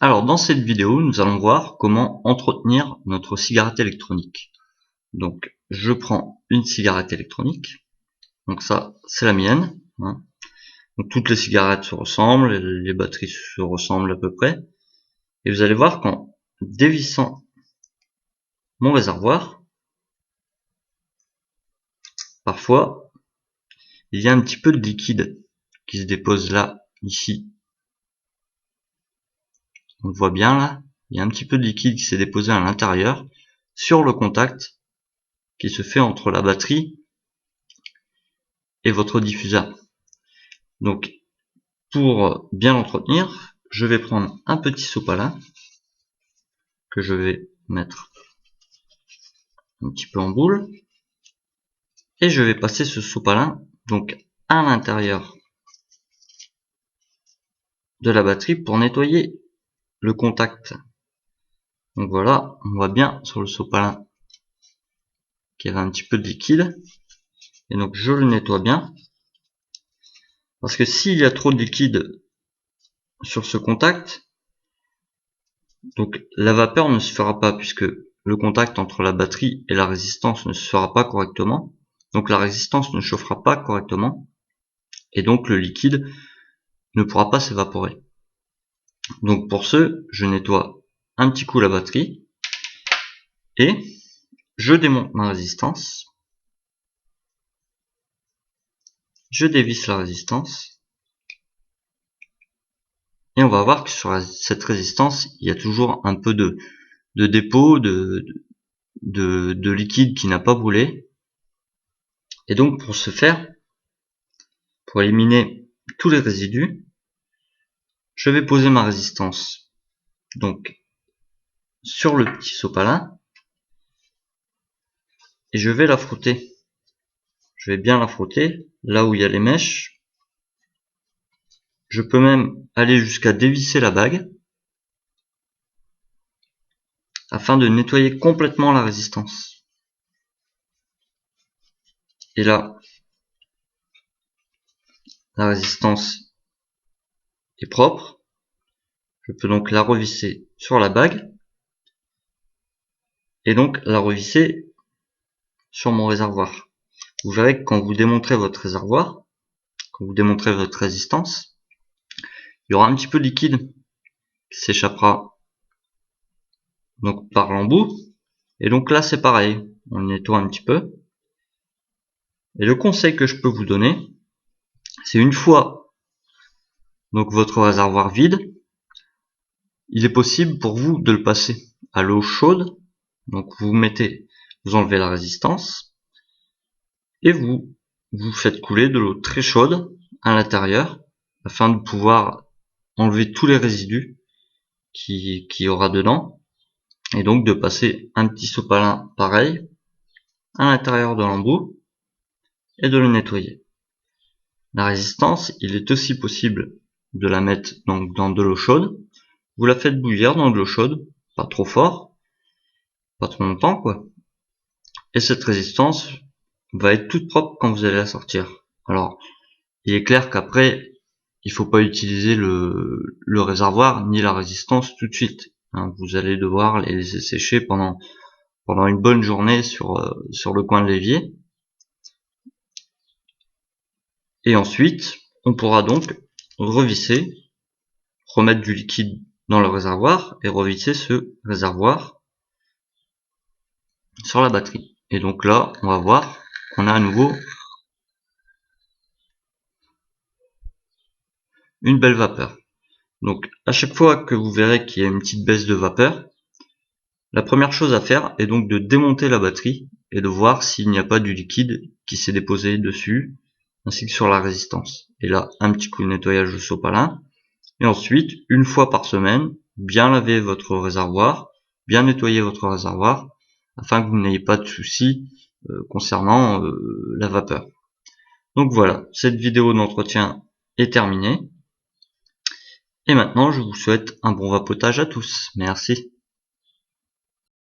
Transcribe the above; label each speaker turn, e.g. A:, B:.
A: Alors dans cette vidéo, nous allons voir comment entretenir notre cigarette électronique. Donc je prends une cigarette électronique, donc ça c'est la mienne. Donc toutes les cigarettes se ressemblent, les batteries se ressemblent à peu près. Et vous allez voir qu'en dévissant mon réservoir, parfois il y a un petit peu de liquide qui se dépose là, ici. On le voit bien là, il y a un petit peu de liquide qui s'est déposé à l'intérieur sur le contact qui se fait entre la batterie et votre diffuseur. Donc pour bien l'entretenir, je vais prendre un petit sopalin que je vais mettre un petit peu en boule et je vais passer ce sopalin donc à l'intérieur de la batterie pour nettoyer le contact. Donc voilà, on voit bien sur le sopalin qu'il y avait un petit peu de liquide et donc je le nettoie bien parce que s'il y a trop de liquide sur ce contact, donc la vapeur ne se fera pas puisque le contact entre la batterie et la résistance ne se fera pas correctement. Donc la résistance ne chauffera pas correctement et donc le liquide ne pourra pas s'évaporer. Donc pour ce, je nettoie un petit coup la batterie et je démonte ma résistance. Je dévisse la résistance et on va voir que sur cette résistance, il y a toujours un peu de dépôt, de liquide qui n'a pas brûlé. Et donc pour ce faire, pour éliminer tous les résidus, je vais poser ma résistance donc sur le petit sopalin et je vais la frotter. Je vais bien la frotter là où il y a les mèches. Je peux même aller jusqu'à dévisser la bague afin de nettoyer complètement la résistance. Et là, la résistance est propre. Je peux donc la revisser sur la bague et donc la revisser sur mon réservoir. Vous verrez que quand vous démontrez votre réservoir, quand vous démontrez votre résistance, il y aura un petit peu de liquide qui s'échappera donc par l'embout. Et donc là c'est pareil, on le nettoie un petit peu. Et le conseil que je peux vous donner, c'est une fois donc votre réservoir vide, il est possible pour vous de le passer à l'eau chaude. Donc vous enlevez la résistance et vous faites couler de l'eau très chaude à l'intérieur afin de pouvoir enlever tous les résidus qu'il y aura dedans et donc de passer un petit sopalin pareil à l'intérieur de l'embout et de le nettoyer. La résistance, il est aussi possible de la mettre donc dans de l'eau chaude. Vous la faites bouillir dans de l'eau chaude, pas trop fort, pas trop longtemps quoi. Et cette résistance va être toute propre quand vous allez la sortir. Alors, il est clair qu'après, il faut pas utiliser le réservoir ni la résistance tout de suite. Vous allez devoir les laisser sécher pendant une bonne journée sur le coin de l'évier. Et ensuite, on pourra donc revisser, remettre du liquide dans le réservoir et revisser ce réservoir sur la batterie. Et donc là, on va voir qu'on a à nouveau une belle vapeur. Donc à chaque fois que vous verrez qu'il y a une petite baisse de vapeur, la première chose à faire est donc de démonter la batterie et de voir s'il n'y a pas du liquide qui s'est déposé dessus, ainsi que sur la résistance. Et là, un petit coup de nettoyage de sopalin. Et ensuite, une fois par semaine, bien laver votre réservoir, bien nettoyer votre réservoir, afin que vous n'ayez pas de soucis concernant la vapeur. Donc voilà, cette vidéo d'entretien est terminée. Et maintenant, je vous souhaite un bon vapotage à tous. Merci.